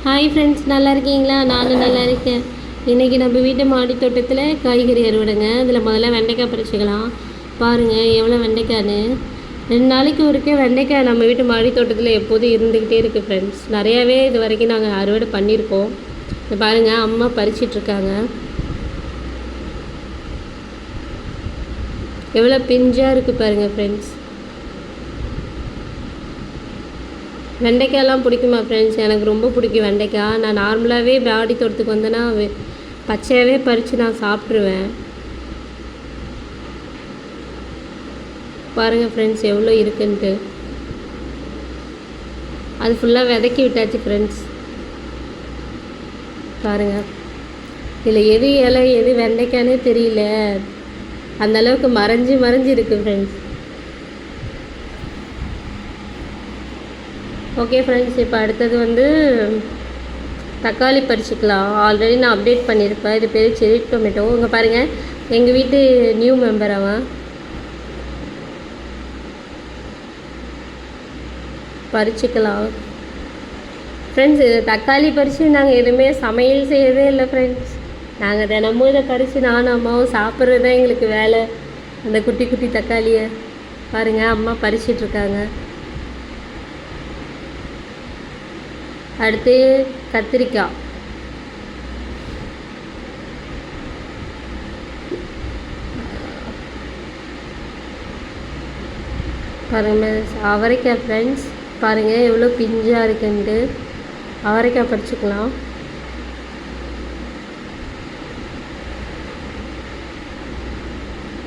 Hi friends, நல்லா இருக்கீங்களா? நானும் நல்லா இருக்கேன். இன்றைக்கி நம்ம வீட்டு மாடி தோட்டத்தில் காய்கறி அறுவடைங்க. அதில் முதல்ல வெண்டைக்காய் பறிச்சுக்கலாம். பாருங்கள் எவ்வளோ வெண்டைக்காய்னு. 2 நாளைக்கு ஒருக்கே வெண்டைக்காய் நம்ம வீட்டு மாடி தோட்டத்தில் எப்போதும் இருந்துக்கிட்டே இருக்குது ஃப்ரெண்ட்ஸ். நிறையாவே இது வரைக்கும் நாங்கள் அறுவடை பண்ணியிருக்கோம். இது பாருங்கள், அம்மா பறிச்சிட்ருக்காங்க. எவ்வளோ பிஞ்சாக இருக்குது பாருங்கள் ஃப்ரெண்ட்ஸ். வெண்டைக்காயெல்லாம் பிடிக்குமா ஃப்ரெண்ட்ஸ்? எனக்கு ரொம்ப பிடிக்கும் வெண்டைக்காய். நான் நார்மலாகவே மாடி தோட்டத்துக்கு வந்தேன்னா பச்சையாகவே பறித்து நான் சாப்பிட்ருவேன். பாருங்கள் ஃப்ரெண்ட்ஸ் எவ்வளோ இருக்குன்ட்டு. அது ஃபுல்லாக விதக்கி விட்டாச்சு ஃப்ரெண்ட்ஸ். பாருங்கள், இதில் எது இலை எது வெண்டைக்கானே தெரியல, அந்தளவுக்கு மறைஞ்சி இருக்குது ஃப்ரெண்ட்ஸ். ஓகே ஃப்ரெண்ட்ஸ், இப்போ அடுத்தது தக்காளி பறிச்சுக்கலாம். ஆல்ரெடி நான் அப்டேட் பண்ணியிருப்பேன். இது பேர் செரி டொமேட்டோ. இங்கே பாருங்கள், எங்கள் வீட்டு நியூ மெம்பர் அவன். பறிச்சுக்கலாம் ஃப்ரெண்ட்ஸ். இது தக்காளி பறித்து நாங்கள் எதுவுமே சமையல் செய்யறதே இல்லை ஃப்ரெண்ட்ஸ். நாங்கள் தினமும் இதை பறித்து நானும் அம்மாவும் சாப்பிட்றது தான் எங்களுக்கு வேலை. அந்த குட்டி குட்டி தக்காளியை பாருங்கள், அம்மா பறிச்சிட்ருக்காங்க. அடுத்து கத்திரிக்காய். பாருங்கள் அவரைக்காய் ஃப்ரெண்ட்ஸ். பாருங்கள் எவ்வளோ பிஞ்சாக இருக்குன்ட்டு. அவரைக்காய் பறிச்சுக்கலாம்.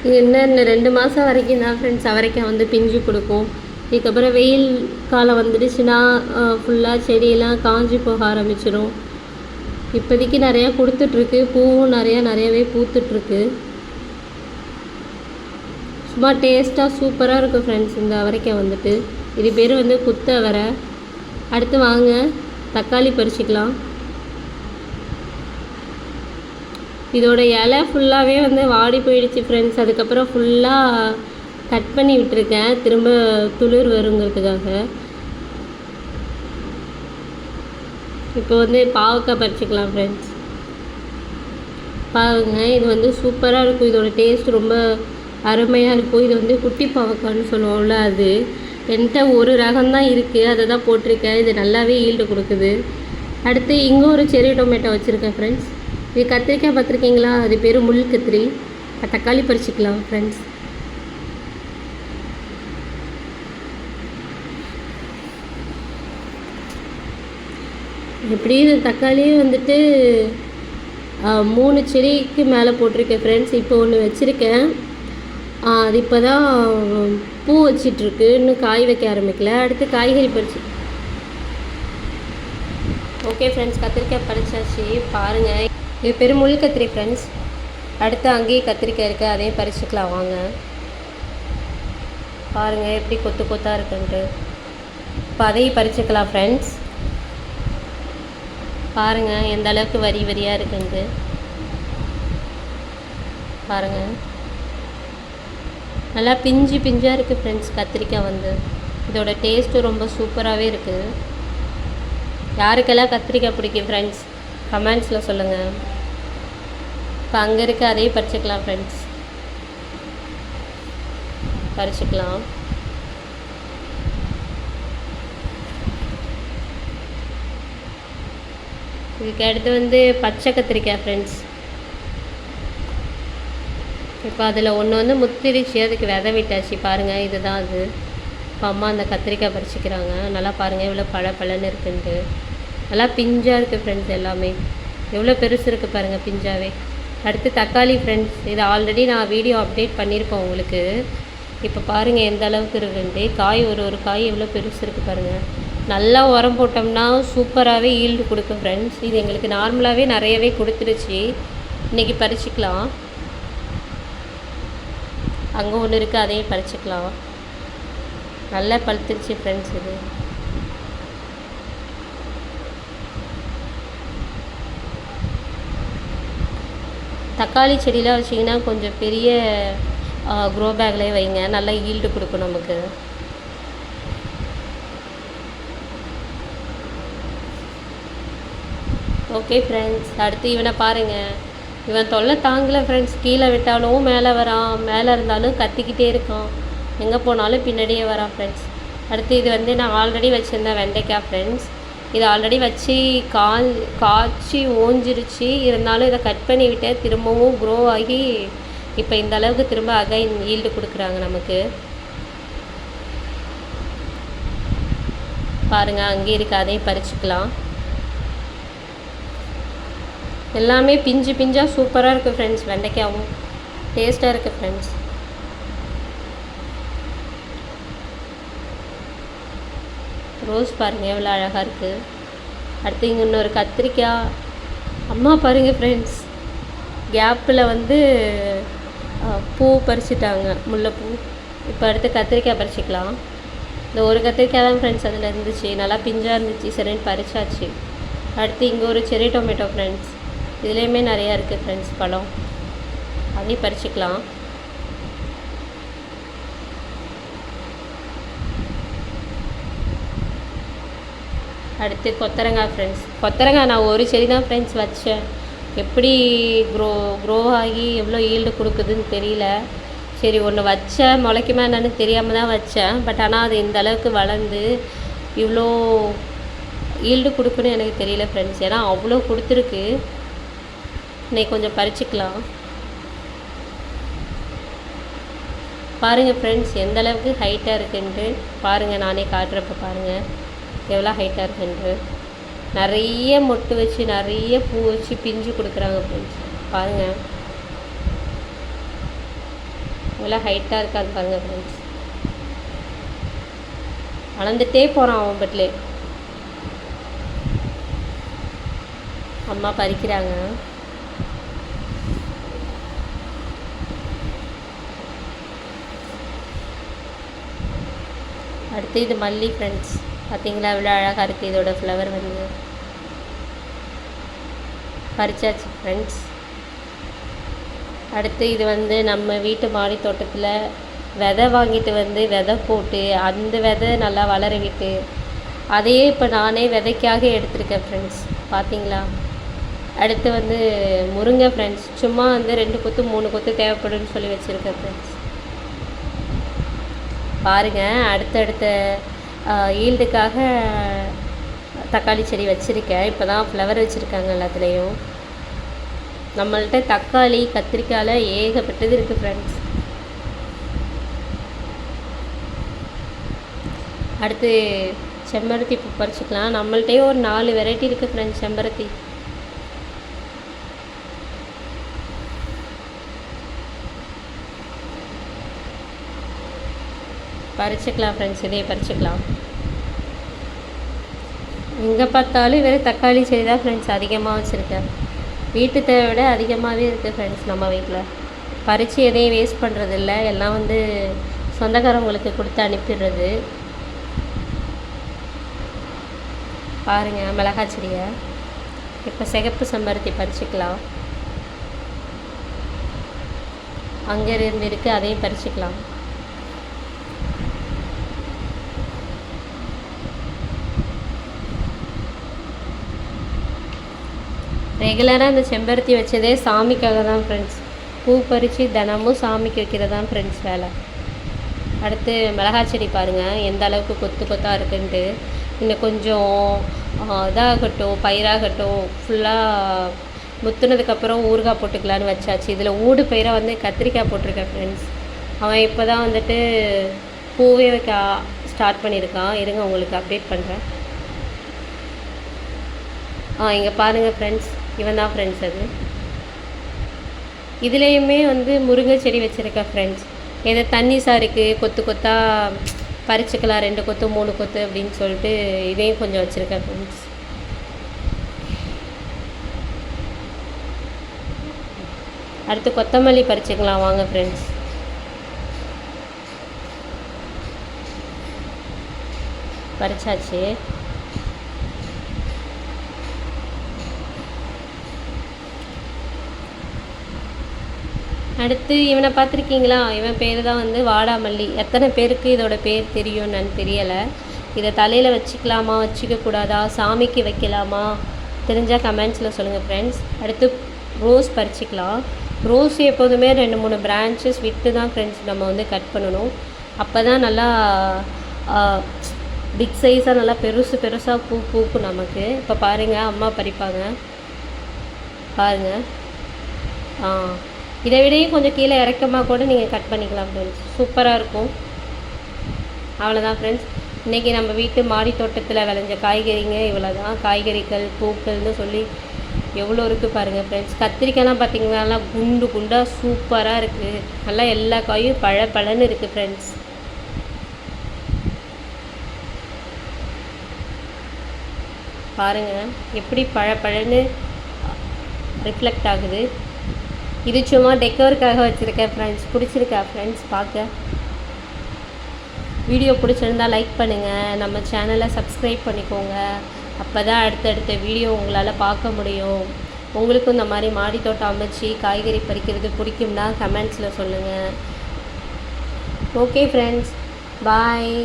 இது இன்னும் 2 மாதம் வரைக்கும் தான் ஃப்ரெண்ட்ஸ் அவரைக்காய் பிஞ்சு கொடுக்கும். இதுக்கப்புறம் வெயில் காலம் வந்துடுச்சுன்னா ஃபுல்லாக செடியெல்லாம் காஞ்சி போக ஆரம்பிச்சிடும். இப்போதைக்கு நிறையா கொடுத்துட்ருக்கு. பூவும் நிறையாவே பூத்துட்ருக்கு. சும்மா டேஸ்ட்டாக சூப்பராக இருக்கும் ஃப்ரெண்ட்ஸ் இந்த அவரைக்காய். இது பேர் குத்து அவரை. அடுத்து வாங்க தக்காளி பறிச்சிக்கலாம். இதோட இலை ஃபுல்லாகவே வாடி போயிடுச்சு ஃப்ரெண்ட்ஸ். அதுக்கப்புறம் ஃபுல்லாக கட் பண்ணி விட்டுருக்கேன், திரும்ப துளிர் வருங்கிறதுக்காக. இப்போ பாவக்காய் பறிச்சுக்கலாம் ஃப்ரெண்ட்ஸ். பாருங்க, இது சூப்பராக இருக்கும். இதோட டேஸ்ட் ரொம்ப அருமையாக இருக்கும். இது குட்டி பாவக்காய்னு சொல்லுவோம்ல, அது என்கிட்ட ஒரு ரகம்தான் இருக்குது, அதை தான் போட்டிருக்கேன். இது நல்லாவே ஈல்டு கொடுக்குது. அடுத்து இங்கே ஒரு செரி டொமேட்டோ வச்சுருக்கேன் ஃப்ரெண்ட்ஸ். இது கத்திரிக்காய் பார்த்துருக்கீங்களா? அது பேர் முள் கத்திரி. தக்காளி பறிச்சுக்கலாம் ஃப்ரெண்ட்ஸ். எப்படி இந்த தக்காளியே 3 செடிக்கு மேலே போட்டிருக்கேன் ஃப்ரெண்ட்ஸ். இப்போ ஒன்று வச்சுருக்கேன். அது இப்போ தான் பூ வச்சிட்ருக்கு, இன்னும் காய் வைக்க ஆரம்பிக்கல. அடுத்து காய்கறி பறிச்சு. ஓகே ஃப்ரெண்ட்ஸ், கத்திரிக்காய் பறிச்சாச்சு. பாருங்கள், இது பேர் முள் கத்திரி ஃப்ரெண்ட்ஸ். அடுத்து அங்கேயே கத்திரிக்காய் இருக்குது, அதையும் பறிச்சுக்கலாம் வாங்க. பாருங்கள் எப்படி கொத்து கொத்தாக இருக்குன்ட்டு. இப்போ அதையும் பறிச்சுக்கலாம் ஃப்ரெண்ட்ஸ். பாருங்கள் எந்த அளவுக்கு வரியாக இருக்குன்ட்டு. பாருங்கள் நல்லா பிஞ்சாக இருக்குது ஃப்ரெண்ட்ஸ் கத்திரிக்காய். இதோட டேஸ்ட்டு ரொம்ப சூப்பராகவே இருக்குது. யாருக்கெல்லாம் கத்திரிக்காய் பிடிக்கும் ஃப்ரெண்ட்ஸ் கமெண்ட்ஸில் சொல்லுங்கள். இப்போ அங்கே இருக்க அதையும் பறிச்சுக்கலாம் ஃப்ரெண்ட்ஸ். பறிச்சுக்கலாம். இதுக்கு அடுத்து பச்சை கத்திரிக்காய் ஃப்ரெண்ட்ஸ். இப்போ அதில் ஒன்று முத்திரிச்சு, அதுக்கு விதை விட்டாச்சு. பாருங்கள் இதுதான் அது. இப்போ அம்மா அந்த கத்திரிக்காய் பறிச்சிக்கிறாங்க. நல்லா பாருங்கள் எவ்வளோ பழன்னு இருக்குன்ட்டு. நல்லா பிஞ்சாக இருக்குது ஃப்ரெண்ட்ஸ். எல்லாமே எவ்வளோ பெருசு இருக்குது பாருங்கள் பிஞ்சாவே. அடுத்து தக்காளி ஃப்ரெண்ட்ஸ். இது ஆல்ரெடி நான் வீடியோ அப்டேட் பண்ணியிருப்பேன் உங்களுக்கு. இப்போ பாருங்கள் எந்த அளவுக்கு இருக்குன்ட்டு. காய் ஒரு காய் எவ்வளோ பெருசு இருக்குது பாருங்கள். நல்லா உரம் போட்டோம்னா சூப்பராகவே ஈல்டு கொடுக்கும் ஃப்ரெண்ட்ஸ். இது எங்களுக்கு நார்மலாகவே நிறையவே கொடுத்துருச்சு. இன்றைக்கி பறிச்சுக்கலாம். அங்கே ஒன்று இருக்குது, அதையும் பறிச்சுக்கலாம். நல்லா பழுத்துருச்சு ஃப்ரெண்ட்ஸ். இது தக்காளி செடியெலாம் வச்சிங்கன்னா கொஞ்சம் பெரிய க்ரோ பேக்லேயே வைங்க, நல்லா ஈல்டு கொடுக்கும் நமக்கு. ஓகே ஃப்ரெண்ட்ஸ், அடுத்து இவனை பாருங்கள். இவன் தொல்லை தாங்கலை ஃப்ரெண்ட்ஸ். கீழே விட்டாலும் மேலே வரான், மேலே இருந்தாலும் கத்திக்கிட்டே இருக்கான், எங்கே போனாலும் பின்னாடியே வரான் ஃப்ரெண்ட்ஸ். அடுத்து இது வந்து நான் ஆல்ரெடி வச்சுருந்தேன் வெண்டைக்காய் ஃப்ரெண்ட்ஸ். இது ஆல்ரெடி வச்சு காய்ச்சி ஓஞ்சிருச்சு. இருந்தாலும் இதை கட் பண்ணி விட்டேன், திரும்பவும் க்ரோ ஆகி இப்போ இந்த அளவுக்கு திரும்ப அகைன் ஈல்டு கொடுக்குறாங்க நமக்கு. பாருங்கள், அங்கே இருக்க அதையும் பறிச்சுக்கலாம். எல்லாமே பிஞ்சு பிஞ்சாக சூப்பராக இருக்குது ஃப்ரெண்ட்ஸ். வெண்டைக்காவும் டேஸ்ட்டாக இருக்குது ஃப்ரெண்ட்ஸ். ரோஸ் பாருங்கள் எவ்வளோ அழகாக இருக்குது. அடுத்து இங்கே இன்னொரு கத்திரிக்காய். அம்மா பாருங்கள் ஃப்ரெண்ட்ஸ், கேப்பில் வந்து பூ பறிச்சிட்டாங்க, முல்லைப்பூ. இப்போ அடுத்து கத்திரிக்காய் பறிச்சிக்கலாம். இந்த ஒரு கத்திரிக்காய் தான் ஃப்ரெண்ட்ஸ் அதில் இருந்துச்சு, நல்லா பிஞ்சாக இருந்துச்சு, சரின்னு பறிச்சாச்சு. அடுத்து இங்கே ஒரு செரி டொமேட்டோ ஃப்ரெண்ட்ஸ். இதுலேயுமே நிறையா இருக்குது ஃப்ரெண்ட்ஸ் பழம், அதையும் பறிச்சிக்கலாம். அடுத்து கொத்தரங்காய் ஃப்ரெண்ட்ஸ். கொத்தரங்காய் நான் ஒரு செடி தான் ஃப்ரெண்ட்ஸ் வச்சேன். எப்படி க்ரோ ஆகி எவ்வளோ ஈல்டு கொடுக்குதுன்னு தெரியல. சரி, ஒன்று வச்சேன், முளைக்குமா என்னன்னு தெரியாமல் தான் வச்சேன். பட் ஆனால் அது இந்த அளவுக்கு வளர்ந்து இவ்வளோ ஈல்டு கொடுக்குன்னு எனக்கு தெரியல ஃப்ரெண்ட்ஸ். ஏன்னா அவ்வளோ கொடுத்துருக்கு. இன்னைக்கு கொஞ்சம் பறிச்சுக்கலாம். பாருங்கள் ஃப்ரெண்ட்ஸ், எந்த அளவுக்கு ஹைட்டாக இருக்குன்ட்டு பாருங்கள். நானே காட்டுறப்ப பாருங்கள் எவ்வளோ ஹைட்டாக இருக்குன்ட்டு. நிறைய மொட்டு வச்சு நிறைய பூ வச்சு பிஞ்சு கொடுக்குறாங்க ஃப்ரெண்ட்ஸ். பாருங்கள் எவ்வளோ ஹைட்டாக இருக்கான்னு பாருங்கள் ஃப்ரெண்ட்ஸ். வளர்ந்துட்டே போகிறான் அவன் பட்லே. அம்மா பறிக்கிறாங்க. அடுத்து இது மல்லி ஃப்ரெண்ட்ஸ். பார்த்தீங்களா எவ்வளோ அழகாக இருக்குது. இதோட ஃப்ளவர் வந்து பறிச்சாச்சு ஃப்ரெண்ட்ஸ். அடுத்து இது வந்து நம்ம வீட்டு மாடி தோட்டத்தில் விதை வாங்கிட்டு வந்து விதை போட்டு அந்த விதை நல்லா வளர விட்டு அதையே இப்போ நானே விதைக்காக எடுத்திருக்கேன் ஃப்ரெண்ட்ஸ். பார்த்தீங்களா. அடுத்து வந்து முருங்கை ஃப்ரெண்ட்ஸ். சும்மா வந்து 2 கொத்து 3 கொத்து தேவைப்படுன்னு சொல்லி வச்சுருக்கேன் ஃப்ரெண்ட்ஸ். பாருங்கள், அடுத்தடுத்த ஈல்டுக்காக தக்காளி செடி வச்சுருக்கேன். இப்போ தான் ஃப்ளவர் வச்சுருக்காங்க எல்லாத்துலேயும். நம்மள்கிட்ட தக்காளி கத்திரிக்காயில் ஏகப்பட்டது இருக்குது ஃப்ரெண்ட்ஸ். அடுத்து செம்பருத்தி பூ பறிச்சுக்கலாம். நம்மள்கிட்டயே ஒரு 4 வெரைட்டி இருக்குது ஃப்ரெண்ட்ஸ் செம்பருத்தி. பறிச்சுக்கலாம் ஃப்ரெண்ட்ஸ், இதையே பறிச்சுக்கலாம். எங்கே பார்த்தாலும் வெறும் தக்காளி செடி தான் ஃப்ரெண்ட்ஸ் அதிகமாக வச்சுருக்கேன். வீட்டு தேவை விட அதிகமாகவே இருக்குது ஃப்ரெண்ட்ஸ் நம்ம வீட்டில். பறித்து எதையும் வேஸ்ட் பண்ணுறதில்ல, எல்லாம் வந்து சொந்தக்காரங்களுக்கு கொடுத்து அனுப்பிடுறது. பாருங்கள் மிளகாய் செடியை. இப்போ சிகப்பு செம்பருத்தி பறிச்சுக்கலாம். அங்கே இருந்து இருக்குது, அதையும் பறிச்சுக்கலாம். ரெகுலராக இந்த செம்பருத்தி வச்சதே சாமிக்காக தான் ஃப்ரெண்ட்ஸ். பூ பறித்து தினமும் சாமிக்கு வைக்கிறது தான் ஃப்ரெண்ட்ஸ் வேலை. அடுத்து மிளகாய் செடி பாருங்கள் எந்த அளவுக்கு கொத்து கொத்தாக இருக்குன்ட்டு. இன்னும் கொஞ்சம் இதாகட்டும், பயிராகட்டும், ஃபுல்லாக முத்துனதுக்கப்புறம் ஊறுகாய் போட்டுக்கலான்னு வச்சாச்சு. இதில் ஊடு பயிராக வந்து கத்திரிக்காய் போட்டிருக்கேன் ஃப்ரெண்ட்ஸ். அவன் இப்போ தான் வந்துட்டு பூவே வைக்க ஸ்டார்ட் பண்ணியிருக்கான். இருங்க உங்களுக்கு அப்டேட் பண்ணுறேன். இங்கே பாருங்கள் ஃப்ரெண்ட்ஸ், இவன் தான் ஃப்ரெண்ட்ஸ். அது இதுலேயுமே வந்து முருங்கை செடி வச்சுருக்கேன் ஃப்ரெண்ட்ஸ். எதை தண்ணி சாருக்கு கொத்து கொத்தாக பறிச்சுக்கலாம், 2 கொத்து 3 கொத்து அப்படின்னு சொல்லிட்டு இதையும் கொஞ்சம் வச்சுருக்கேன் ஃப்ரெண்ட்ஸ். அடுத்து கொத்தமல்லி பறிச்சுக்கலாம் வாங்க ஃப்ரெண்ட்ஸ். பறிச்சாச்சு. அடுத்து இவனை பார்த்துருக்கீங்களா? இவன் பேர் தான் வந்து வாடாமல்லி. எத்தனை பேருக்கு இதோட பேர் தெரியும்னு தெரியலை. இதை தலையில் வச்சுக்கலாமா, வச்சுக்கக்கூடாதா, சாமிக்கு வைக்கலாமா தெரிஞ்சால் கமெண்ட்ஸில் சொல்லுங்கள் ஃப்ரெண்ட்ஸ். அடுத்து ரோஸ் பறிச்சிக்கலாம். ரோஸ் எப்போதுமே 2-3 பிரான்ச்சஸ் விட்டு தான் ஃப்ரெண்ட்ஸ் நம்ம வந்து கட் பண்ணணும். அப்போ தான் நல்லா பிக் சைஸாக நல்லா பெருசாக பூக்கும் நமக்கு. இப்போ பாருங்கள், அம்மா பறிப்பாங்க பாருங்கள். இதை விடையும் கொஞ்சம் கீழே இறக்கமாக கூட நீங்கள் கட் பண்ணிக்கலாம் ஃப்ரெண்ட்ஸ், சூப்பராக இருக்கும். அவ்வளோதான் ஃப்ரெண்ட்ஸ், இன்றைக்கி நம்ம வீட்டு மாடி தோட்டத்தில் விளைஞ்ச காய்கறிங்க இவ்வளோ தான். காய்கறிகள் பூக்கள்னு சொல்லி எவ்வளோ இருக்குது பாருங்கள் ஃப்ரெண்ட்ஸ். கத்திரிக்காய்லாம் பார்த்திங்கன்னா நல்லா குண்டாக சூப்பராக இருக்குது. நல்லா எல்லா காயும் பழன்னு இருக்குது ஃப்ரெண்ட்ஸ். பாருங்கள் எப்படி பழன்னு ரிஃப்ளெக்ட் ஆகுது. இது சும்மா டெக்கோருக்காக வச்சுருக்கேன் ஃப்ரெண்ட்ஸ். பிடிச்சிருக்கா ஃப்ரெண்ட்ஸ் பார்க்க? வீடியோ பிடிச்சிருந்தால் லைக் பண்ணுங்கள், நம்ம சேனலை சப்ஸ்கிரைப் பண்ணிக்கோங்க. அப்போ தான் அடுத்தடுத்த வீடியோ உங்களால் பார்க்க முடியும். உங்களுக்கும் இந்த மாதிரி மாடி தோட்டம் அமைச்சு காய்கறி பறிக்கிறது பிடிக்கும்னா கமெண்ட்ஸில் சொல்லுங்கள். ஓகே ஃப்ரெண்ட்ஸ், பாய்.